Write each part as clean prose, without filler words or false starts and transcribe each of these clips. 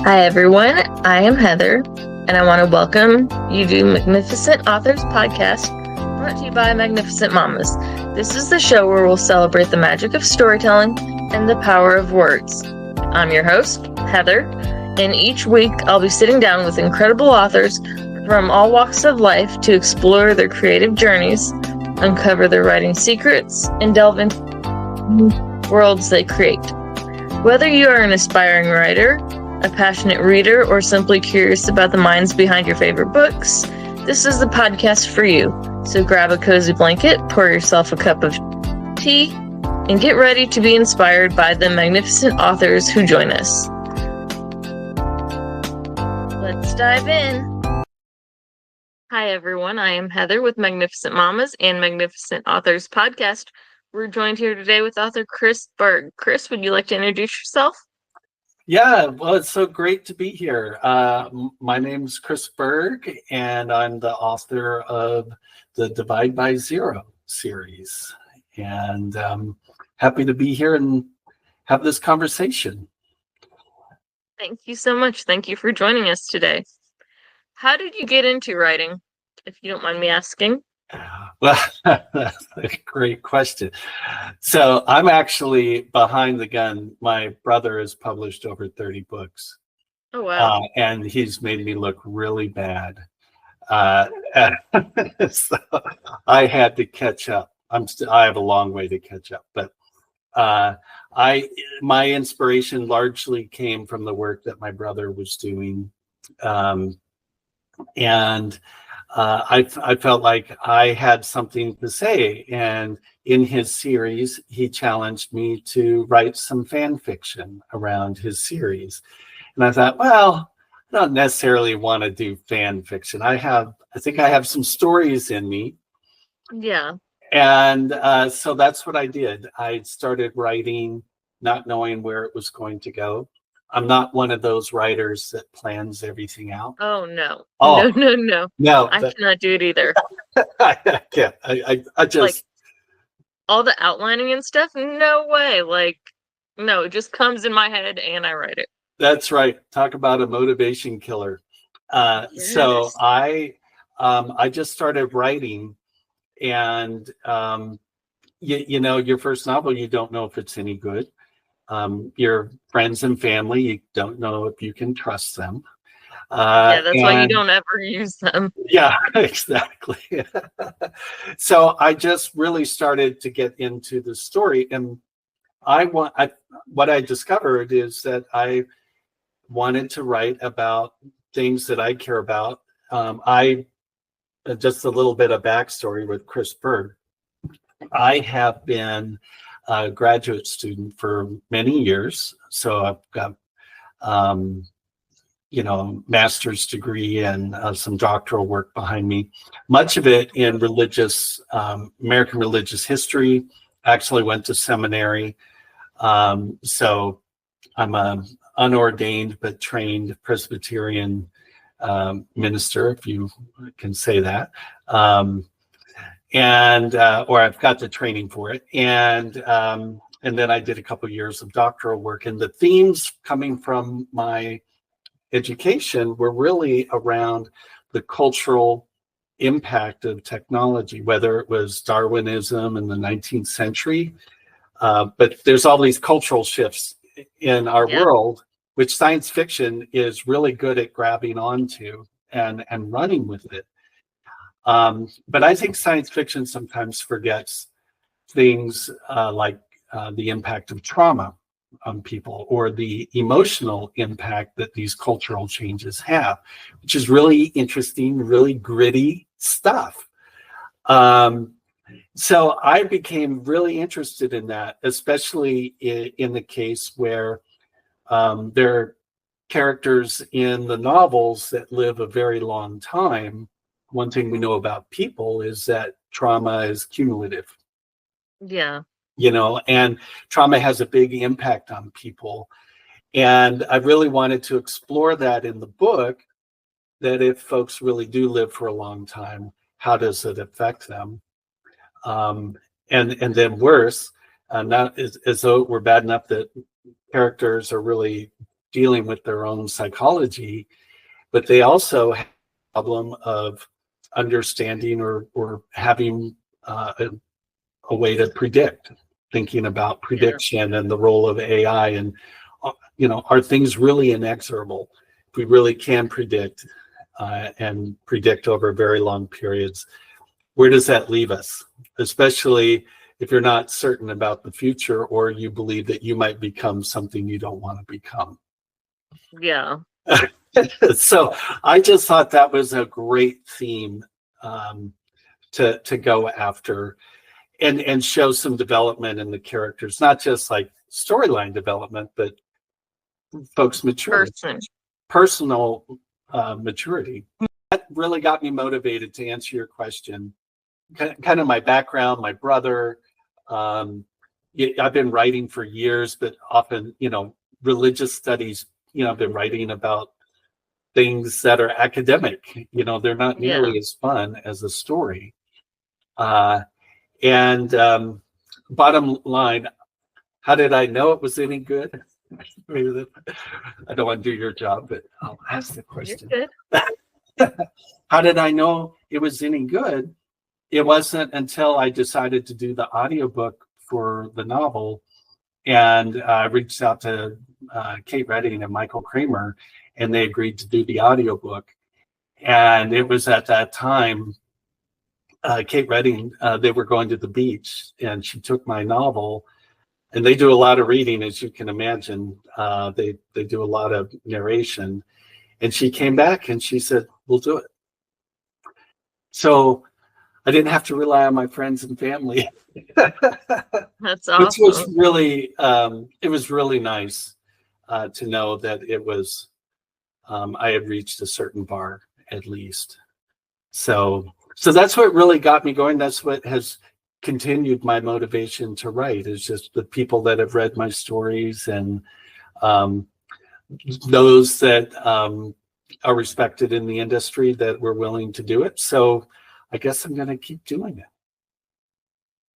Hi everyone, I am Heather, and I want to welcome you to Magnificent Authors Podcast, brought to you by Magnificent Mamas. This is the show where we'll celebrate the magic of storytelling and the power of words. I'm your host, Heather, and each week I'll be sitting down with incredible authors from all walks of life to explore their creative journeys, uncover their writing secrets, and delve into worlds they create. Whether you are an aspiring writer, a passionate reader, or simply curious about the minds behind your favorite books, this is the podcast for you. So grab a cozy blanket, pour yourself a cup of tea, and get ready to be inspired by the magnificent authors who join us. Let's dive in. Hi everyone, I am Heather with Magnificent Mamas and Magnificent Authors Podcast. We're joined here today with author Chris Berg. Chris, would you like to introduce yourself? Yeah, well, it's so great to be here. My name's Chris Berg, and I'm the author of the Divide by Zero series. And happy to be here and have this conversation. Thank you so much. Thank you for joining us today. How did you get into writing, if you don't mind me asking? Well, that's a great question. So I'm actually behind the gun. My brother has published over 30 books. Oh, wow. And he's made me look really bad. So I had to catch up. I have a long way to catch up, but my inspiration largely came from the work that my brother was doing. I felt like I had something to say, and in his series, he challenged me to write some fan fiction around his series. And I thought, well, I don't necessarily want to do fan fiction. I think I have some stories in me. Yeah. And so that's what I did. I started writing, not knowing where it was going to go. I'm not one of those writers that plans everything out. Oh, no. Oh, No. I cannot do it either. I can't. I just... Like, all the outlining and stuff? No way. Like, no, it just comes in my head and I write it. That's right. Talk about a motivation killer. Yes. So I just started writing, and you know, your first novel, you don't know if it's any good. Your friends and family, you don't know if you can trust them. Yeah, that's why you don't ever use them. Yeah, exactly. So I just really started to get into the story, and what I discovered is that I wanted to write about things that I care about. Just a little bit of backstory with Chris Berg. I have been a graduate student for many years. So I've got, master's degree and some doctoral work behind me, much of it in American religious history. Actually went to seminary. So I'm an unordained but trained Presbyterian minister, if you can say that. Or I've got the training for it. And then I did a couple of years of doctoral work. And the themes coming from my education were really around the cultural impact of technology, whether it was Darwinism in the 19th century. But there's all these cultural shifts in our world, which science fiction is really good at grabbing onto and running with it. But I think science fiction sometimes forgets things like the impact of trauma on people, or the emotional impact that these cultural changes have, which is really interesting, really gritty stuff. So I became really interested in that, especially in the case where there are characters in the novels that live a very long time. One thing we know about people is that trauma is cumulative. Yeah. You know, and trauma has a big impact on people. And I really wanted to explore that in the book, that if folks really do live for a long time, how does it affect them? And then worse, not as though we're bad enough that characters are really dealing with their own psychology, but they also have a problem of understanding or having a way to predict, thinking about prediction and the role of AI, and are things really inexorable? If we really can predict and predict over very long periods, where does that leave us? Especially if you're not certain about the future, or you believe that you might become something you don't want to become. Yeah. So I just thought that was a great theme to go after, and show some development in the characters, not just like storyline development, but folks' maturity, personal maturity. That really got me motivated to answer your question. Kind of my background, my brother. I've been writing for years, but often, religious studies, I've been writing about things that are academic. They're not nearly as fun as a story. And bottom line, how did I know it was any good? I don't want to do your job, but I'll ask the question. How did I know it was any good? It wasn't until I decided to do the audiobook for the novel, and I reached out to Kate Redding and Michael Kramer, and they agreed to do the audiobook. And it was at that time, Kate Redding, they were going to the beach, and she took my novel, and they do a lot of reading, as you can imagine. They do a lot of narration, and she came back and she said, "We'll do it." So I didn't have to rely on my friends and family. That's awesome. Which was really, it was really nice to know that it was, I had reached a certain bar at least. So that's what really got me going. That's what has continued my motivation to write, is just the people that have read my stories, and those that are respected in the industry that were willing to do it. So I guess I'm going to keep doing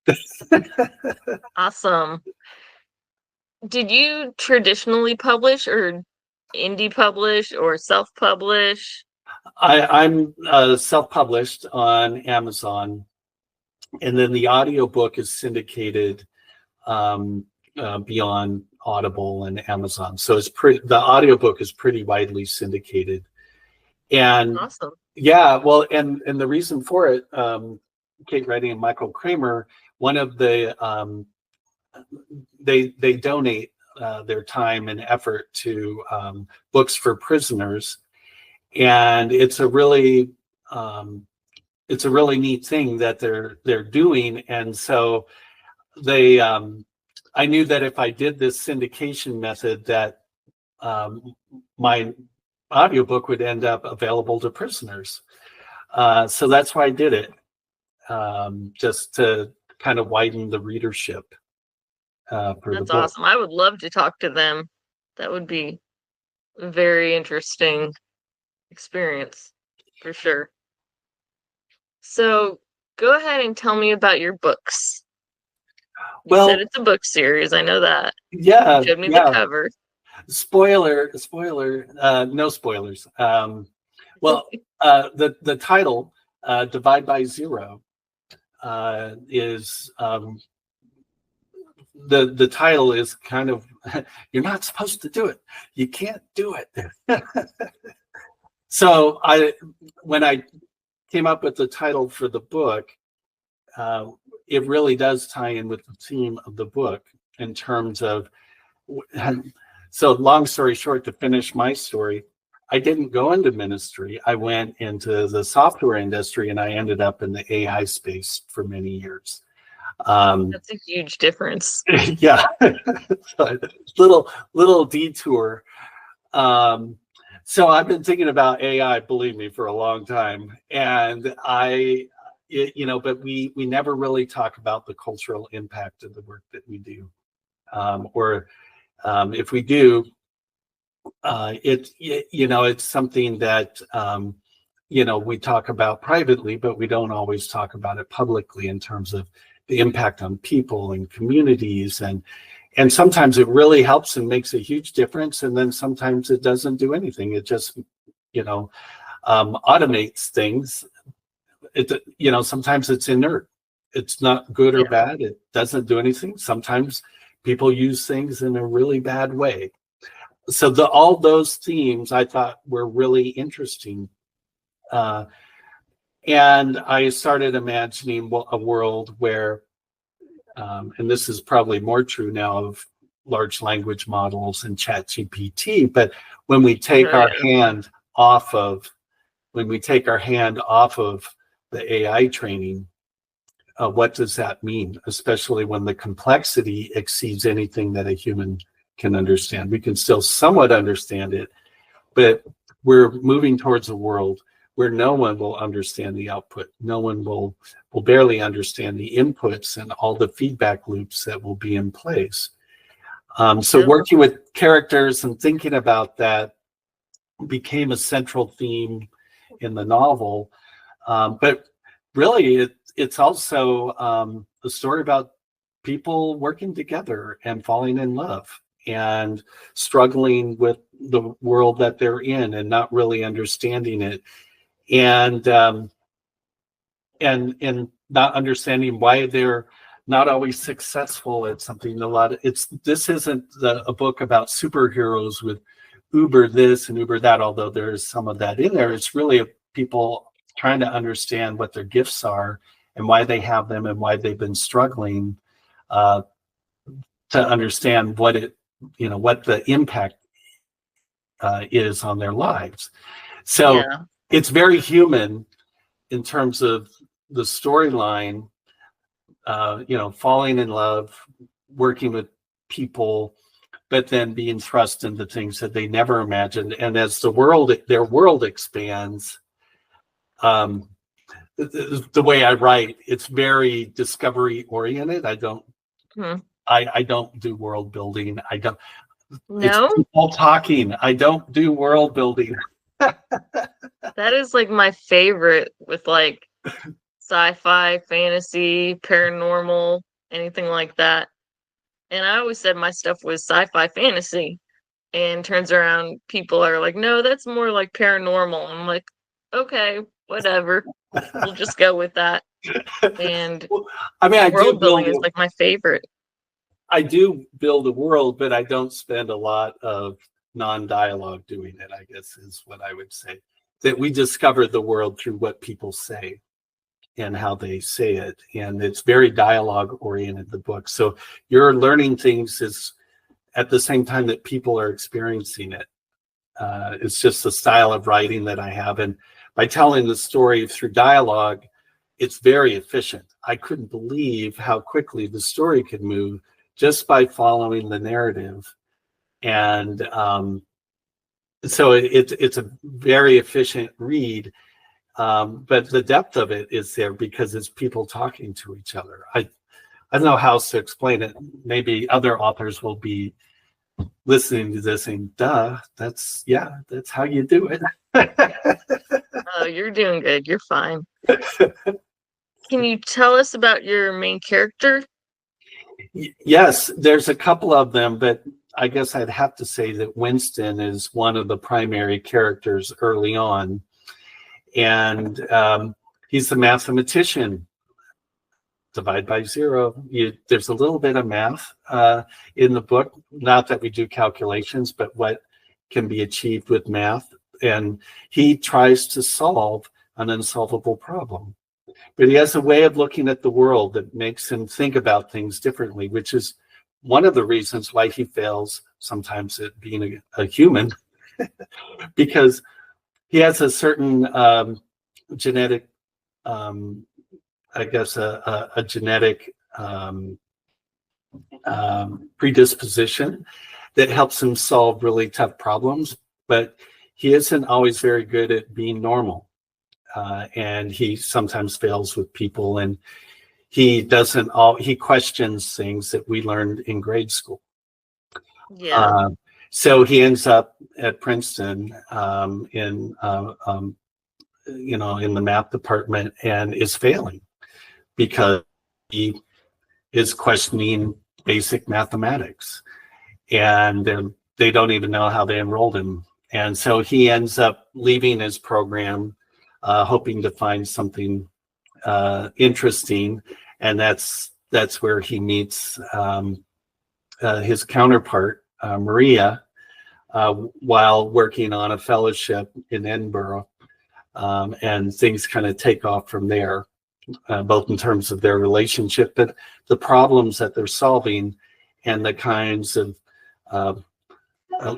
it. Awesome. Did you traditionally publish, or indie publish, or self-publish? I'm self-published on Amazon, and then the audiobook is syndicated beyond Audible and Amazon. So the audiobook is pretty widely syndicated. And awesome. Yeah, well, and the reason for it, Kate Redding and Michael Kramer, one of the they donate their time and effort to books for prisoners, and it's a really neat thing that they're doing. And so they I knew that if I did this syndication method, that my audiobook would end up available to prisoners. So that's why I did it, just to kind of widen the readership for the book. That's awesome. I would love to talk to them. That would be a very interesting experience, for sure. So go ahead and tell me about your books. You said it's a book series. I know that. Yeah. You showed me the cover. Spoiler, no spoilers. The title, Divide by Zero, is the title is kind of, you're not supposed to do it. You can't do it. So when I came up with the title for the book, it really does tie in with the theme of the book in terms of, so long story short, to finish my story, I didn't go into ministry. I went into the software industry, and I ended up in the AI space for many years. That's a huge difference. Yeah, little detour. So I've been thinking about AI, believe me, for a long time, and but we never really talk about the cultural impact of the work that we do, or if we do, it's something that we talk about privately, but we don't always talk about it publicly in terms of the impact on people and communities, and And sometimes it really helps and makes a huge difference, and then sometimes it doesn't do anything. It just, automates things. Sometimes it's inert. It's not good or bad. It doesn't do anything. Sometimes people use things in a really bad way. So all those themes I thought were really interesting. And I started imagining a world where, and this is probably more true now of large language models and ChatGPT, but when we take our hand off of the AI training, what does that mean? Especially when the complexity exceeds anything that a human can understand. We can still somewhat understand it, but we're moving towards a world where no one will understand the output. No one will barely understand the inputs and all the feedback loops that will be in place. So working with characters and thinking about that became a central theme in the novel. But really, it's also a story about people working together and falling in love and struggling with the world that they're in and not really understanding it, and not understanding why they're not always successful at something. This isn't a book about superheroes with Uber this and Uber that, although there's some of that in there. It's really people trying to understand what their gifts are and why they have them and why they've been struggling to understand what the impact is on their lives. So it's very human in terms of the storyline, falling in love, working with people, but then being thrust into things that they never imagined. And as their world expands, the way I write, it's very discovery oriented. I don't do world building. It's people talking. I don't do world building. That is like my favorite with like sci-fi, fantasy, paranormal, anything like that. And I always said my stuff was sci-fi fantasy, and turns around people are like, no, that's more like paranormal. I'm like, okay, whatever. We'll just go with that. And world building is like my favorite. I do build a world, but I don't spend a lot of non-dialogue doing it, I guess is what I would say. That we discover the world through what people say and how they say it. And it's very dialogue oriented, the book. So you're learning things is at the same time that people are experiencing it. It's just the style of writing that I have. And by telling the story through dialogue, it's very efficient. I couldn't believe how quickly the story could move just by following the narrative. And so it's a very efficient read. But the depth of it is there because it's people talking to each other. I don't know how else to explain it. Maybe other authors will be listening to this and that's how you do it. Oh, you're doing good. You're fine. Can you tell us about your main character? Yes, there's a couple of them, but I guess I'd have to say that Winston is one of the primary characters early on. And he's the mathematician. Divide by zero. There's a little bit of math in the book. Not that we do calculations, but what can be achieved with math. And he tries to solve an unsolvable problem. But he has a way of looking at the world that makes him think about things differently, which is one of the reasons why he fails sometimes at being a human, because he has a certain genetic, a genetic predisposition that helps him solve really tough problems, but he isn't always very good at being normal. And he sometimes fails with people, and he questions things that we learned in grade school. Yeah. So he ends up at Princeton in the math department and is failing because he is questioning basic mathematics, and they don't even know how they enrolled him. And so he ends up leaving his program, hoping to find something interesting, and that's where he meets his counterpart, Maria, while working on a fellowship in Edinburgh, and things kind of take off from there, both in terms of their relationship, but the problems that they're solving and the kinds of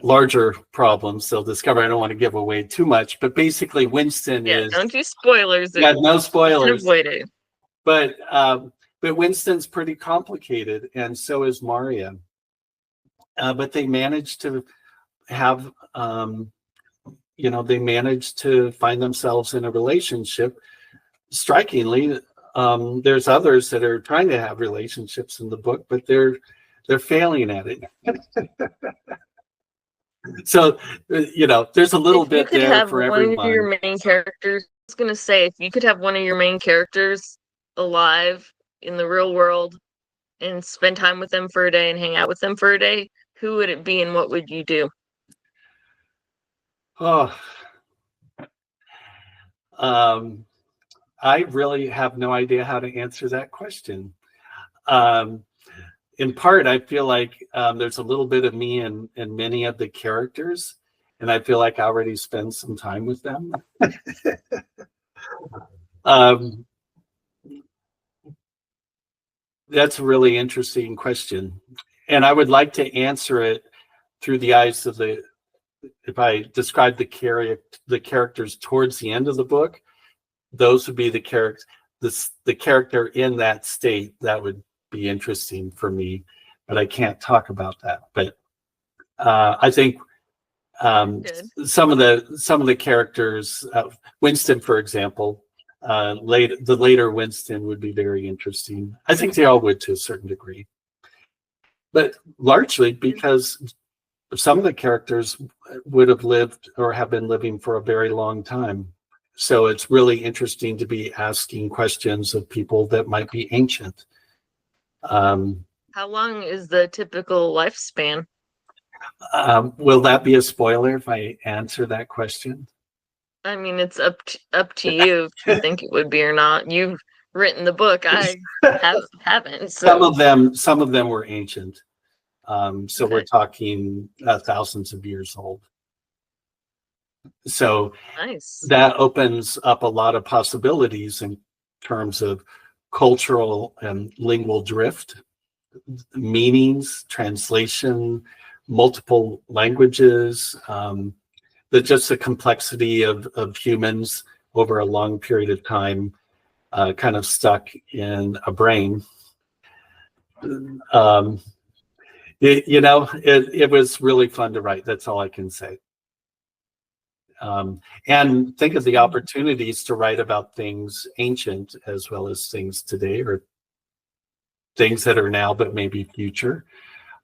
larger problems they'll discover. I don't want to give away too much, but basically Winston is... Don't do spoilers. Yeah, no spoilers. Avoid it. But Winston's pretty complicated, and so is Maria. But they managed to have, they managed to find themselves in a relationship. Strikingly, there's others that are trying to have relationships in the book, but they're failing at it. So, there's a little bit there for everyone. One of your main characters, I was going to say, if you could have one of your main characters alive in the real world and spend time with them for a day and hang out with them for a day, who would it be and what would you do? Oh, I really have no idea how to answer that question. In part, I feel like there's a little bit of me in many of the characters, and I feel like I already spent some time with them. That's a really interesting question, and I would like to answer it through the eyes of if I describe the characters towards the end of the book, those would be the characters. The character in that state that would be interesting for me, but I can't talk about that. But I think some of the characters, Winston, for example, the later Winston would be very interesting. I think they all would to a certain degree, but largely because some of the characters would have lived or have been living for a very long time. So it's really interesting to be asking questions of people that might be ancient. How long is the typical lifespan? Will that be a spoiler if I answer that question? I mean, it's up to you if you think it would be or not. You've written the book. I haven't. So. Some of them were ancient. So okay. We're talking thousands of years old. So nice. That opens up a lot of possibilities in terms of cultural and lingual drift, meanings, translation, multiple languages, just the complexity of humans over a long period of time, kind of stuck in a brain. It was really fun to write. That's all I can say. And think of the opportunities to write about things ancient as well as things today, or things that are now but maybe future,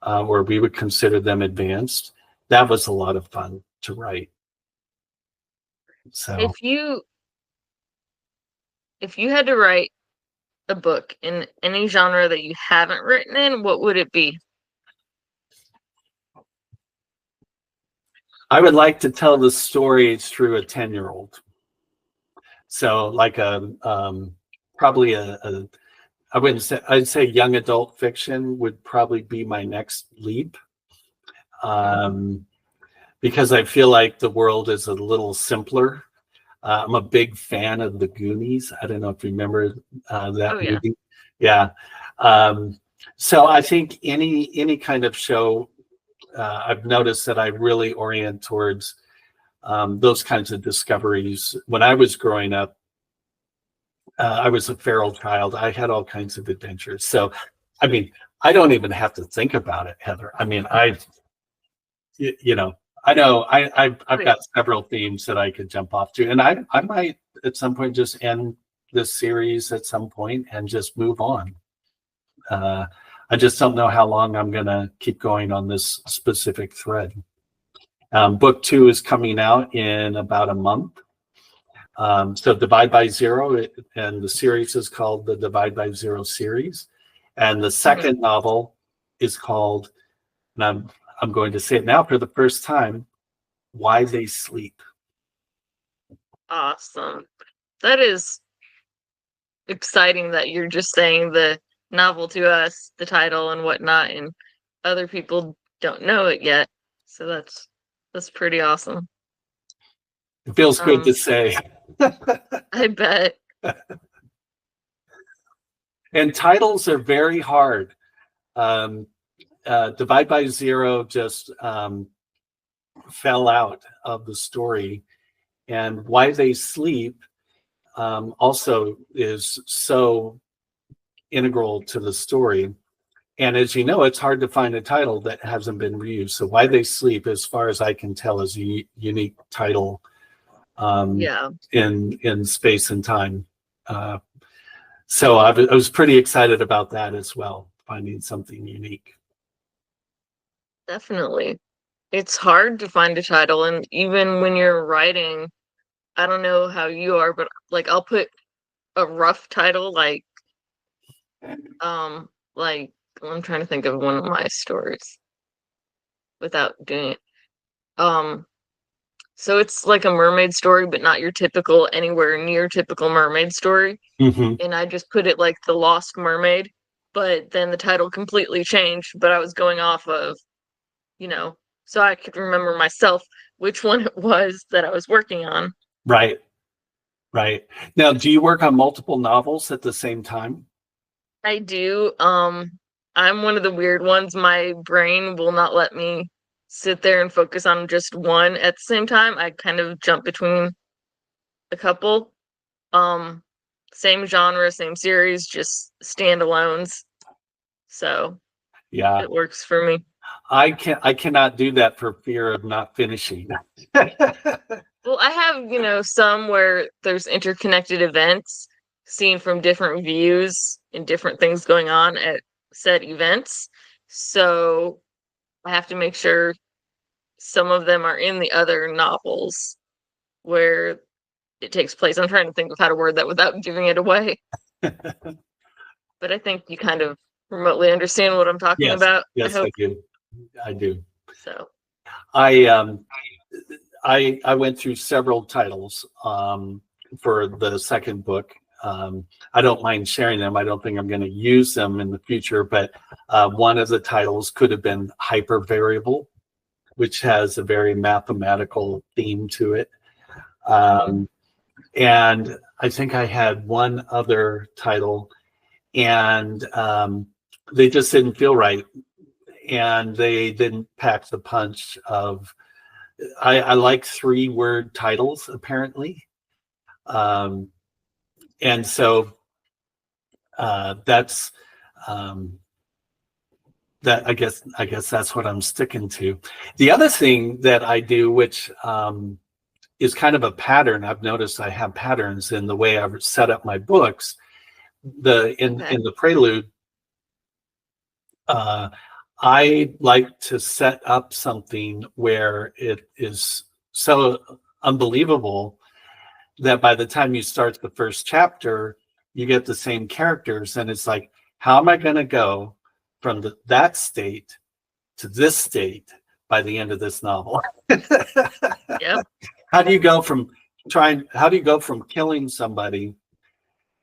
where we would consider them advanced. That was a lot of fun to write. So if you had to write a book in any genre that you haven't written in, what would it be? I would like to tell the stories through a 10-year-old. So like probably I'd say young adult fiction would probably be my next leap. Because I feel like the world is a little simpler. I'm a big fan of The Goonies. I don't know if you remember that movie. Yeah. So I think any kind of show, I've noticed that I really orient towards those kinds of discoveries. When I was growing up, I was a feral child. I had all kinds of adventures. So, I mean, I don't even have to think about it, Heather. I mean, I know I've got several themes that I could jump off to, and I might at some point just end this series at some point and just move on. I just don't know how long I'm going to keep going on this specific thread. Book 2 is coming out in about a month. So Divide by Zero, and the series is called the Divide by Zero series. And the second novel is called, and I'm going to say it now for the first time, Why They Sleep. Awesome. That is exciting that you're just saying the novel to us, the title and whatnot, and other people don't know it yet. So that's pretty awesome. It feels good to say. I bet. And titles are very hard. Divide by Zero just fell out of the story, and Why They Sleep also is so integral to the story. And as you know, it's hard to find a title that hasn't been reused. So Why They Sleep, as far as I can tell, is a unique title in space and time. So I was pretty excited about that as well, finding something unique. Definitely. It's hard to find a title, and even when you're writing, I don't know how you are, but like I'll put a rough title like I'm trying to think of one of my stories without doing it. So it's like a mermaid story, but not your typical anywhere near typical mermaid story. Mm-hmm. And I just put it like The Lost Mermaid, but then the title completely changed. But I was going off of, so I could remember myself which one it was that I was working on. Right. Now, do you work on multiple novels at the same time? I do. I'm one of the weird ones. My brain will not let me sit there and focus on just one at the same time. I kind of jump between a couple. Same genre, same series, just standalones. So yeah, it works for me. I cannot do that for fear of not finishing. Well, I have, some where there's interconnected events seen from different views and different things going on at said events. So I have to make sure some of them are in the other novels where it takes place. I'm trying to think of how to word that without giving it away. But I think you kind of remotely understand what I'm talking about. Yes, I do. I do. So I went through several titles for the second book. I don't mind sharing them. I don't think I'm going to use them in the future, but one of the titles could have been Hypervariable, which has a very mathematical theme to it. And I think I had one other title, and they just didn't feel right. And they didn't pack the punch of, I like 3-word titles, apparently. And so that's that. I guess that's what I'm sticking to. The other thing that I do, which is kind of a pattern, I've noticed I have patterns in the way I've set up my books. In the prelude, I like to set up something where it is so unbelievable that by the time you start the first chapter, you get the same characters, and it's like, how am I going to go from that state to this state by the end of this novel? Yep. How do you go from killing somebody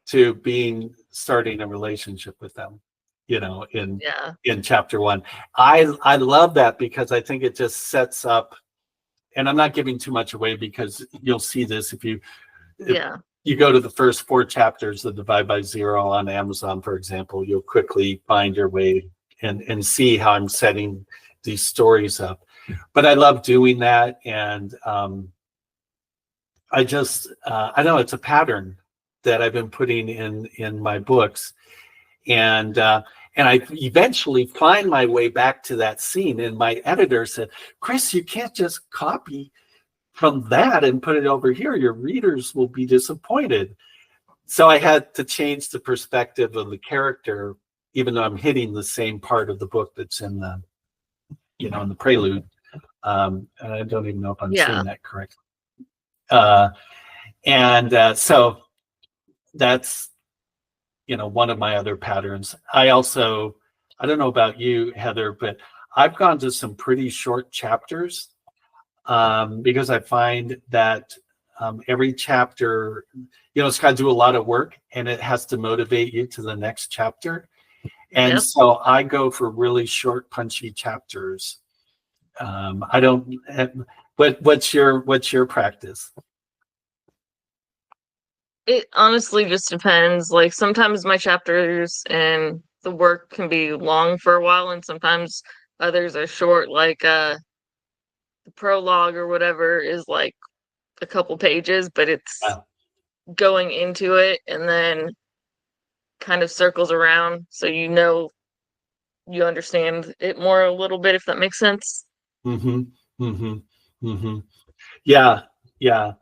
to starting a relationship with them, in chapter 1? I love that, because I think it just sets up, and I'm not giving too much away because you'll see this if you go to the first 4 chapters of Divide by Zero on Amazon, for example. You'll quickly find your way and see how I'm setting these stories up. But I love doing that, and I know it's a pattern that I've been putting in my books, and I eventually find my way back to that scene. And my editor said, "Chris, you can't just copy from that and put it over here. Your readers will be disappointed." So I had to change the perspective of the character, even though I'm hitting the same part of the book that's in the, in the prelude. And I don't even know if I'm saying that correctly. So that's, one of my other patterns. I also I don't know about you, Heather, but I've gone to some pretty short chapters because I find that every chapter, it's got to do a lot of work and it has to motivate you to the next chapter. And Yep. so I go for really short, punchy chapters. I don't. What's your practice? It honestly just depends. Like sometimes my chapters and the work can be long for a while, and sometimes others are short. Like the prologue or whatever is like a couple pages, but it's Wow. going into it and then kind of circles around, so you understand it more a little bit, if that makes sense. Mm-hmm. Mm-hmm. Mm-hmm. Yeah. Yeah.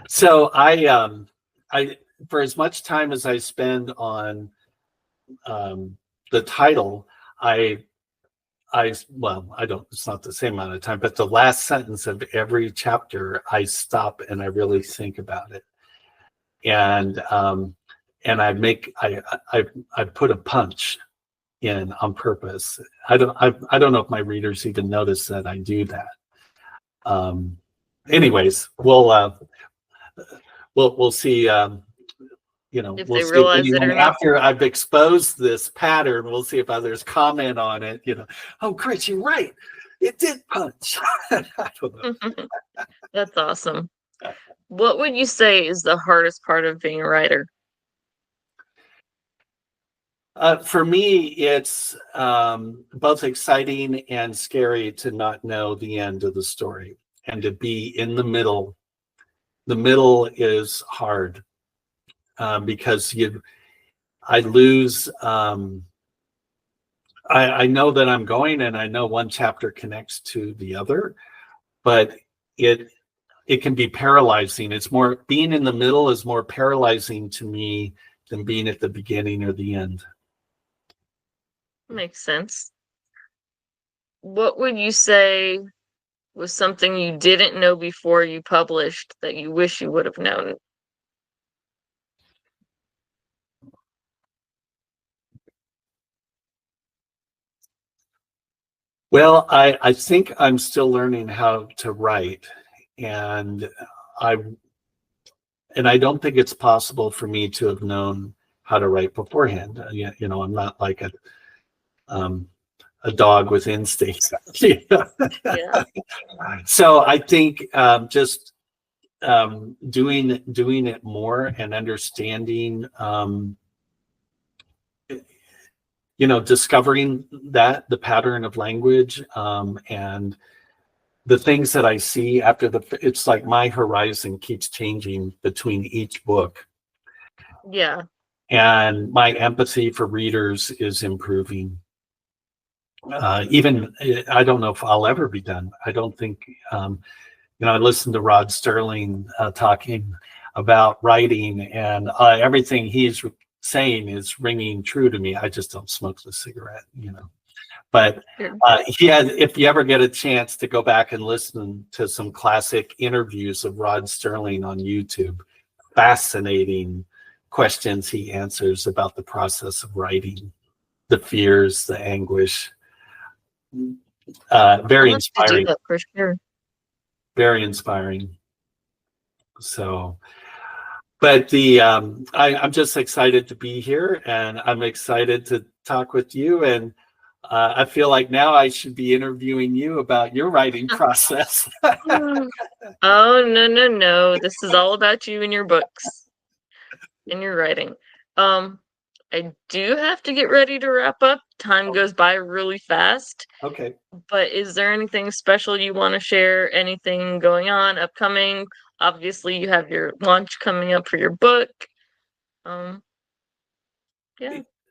So I for as much time as I spend on the title, well, I don't, it's not the same amount of time, but the last sentence of every chapter, I stop and I really think about it. And I put a punch in on purpose. I don't know if my readers even notice that I do that. Anyways, we'll see. If We'll they see if realize it or anyone, not. after I've exposed this pattern, we'll see if others comment on it. Oh, Chris, you're right. It did punch. I don't know. That's awesome. What would you say is the hardest part of being a writer? For me, it's both exciting and scary to not know the end of the story and to be in the middle. The middle is hard because I lose. I know that I'm going, and I know one chapter connects to the other, but it can be paralyzing. It's more, being in the middle is more paralyzing to me than being at the beginning or the end. Makes sense. What would you say was something you didn't know before you published that you wish you would have known? Well, I think I'm still learning how to write, and I don't think it's possible for me to have known how to write beforehand. I'm not like a dog with instincts. Yeah. So I think just doing it more and understanding, discovering that the pattern of language and the things that I see after it's like my horizon keeps changing between each book. Yeah. And my empathy for readers is improving. Even, I don't know if I'll ever be done. I don't think, I listened to Rod Sterling talking about writing, and everything he's saying is ringing true to me. I just don't smoke the cigarette, But if you ever get a chance to go back and listen to some classic interviews of Rod Sterling on YouTube, fascinating questions he answers about the process of writing, the fears, the anguish. Very inspiring. To do that for sure. Very inspiring. So, but I'm just excited to be here, and I'm excited to talk with you. And I feel like now I should be interviewing you about your writing process. Oh, no. This is all about you and your books and your writing. I do have to get ready to wrap up. Time goes by really fast. Okay. But is there anything special you want to share? Anything going on, upcoming? Obviously, you have your launch coming up for your book. Yeah.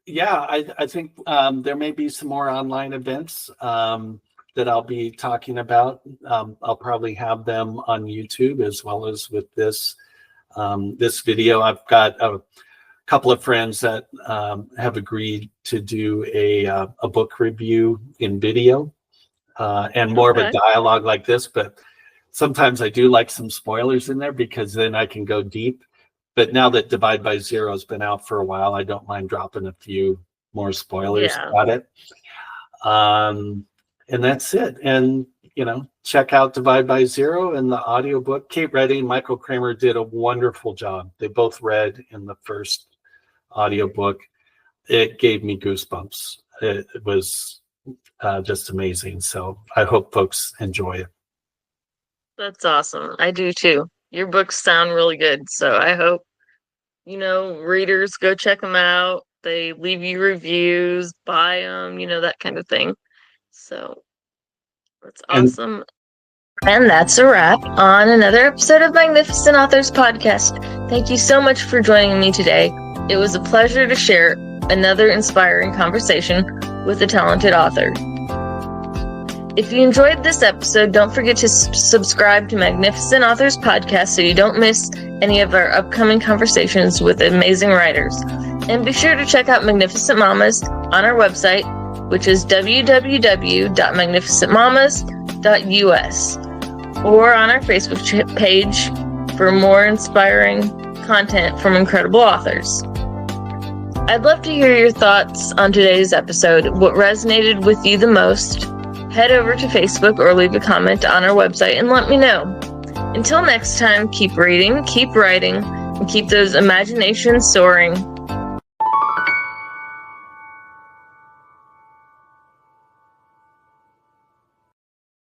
Yeah, I think there may be some more online events that I'll be talking about. I'll probably have them on YouTube as well as with this video. I've got a couple of friends that have agreed to do a book review in video and more of a dialogue like this, but sometimes I do like some spoilers in there because then I can go deep. But now that Divide by Zero has been out for a while, I don't mind dropping a few more spoilers Yeah. about it. And that's it. And, check out Divide by Zero and the audiobook. Kate Redding, Michael Kramer did a wonderful job. They both read in the first audiobook. It gave me goosebumps. It was just amazing. So I hope folks enjoy it. That's awesome. I do too. Your books sound really good. So I hope, readers go check them out. They leave you reviews, buy them, that kind of thing. So that's awesome. And that's a wrap on another episode of Magnificent Authors Podcast. Thank you so much for joining me today. It was a pleasure to share another inspiring conversation with a talented author. If you enjoyed this episode, don't forget to subscribe to Magnificent Authors Podcast so you don't miss any of our upcoming conversations with amazing writers. And be sure to check out Magnificent Mamas on our website, which is www.magnificentmamas.us, or on our Facebook page for more inspiring content from incredible authors. I'd love to hear your thoughts on today's episode. What resonated with you the most? Head over to Facebook or leave a comment on our website and let me know. Until next time, keep reading, keep writing, and keep those imaginations soaring.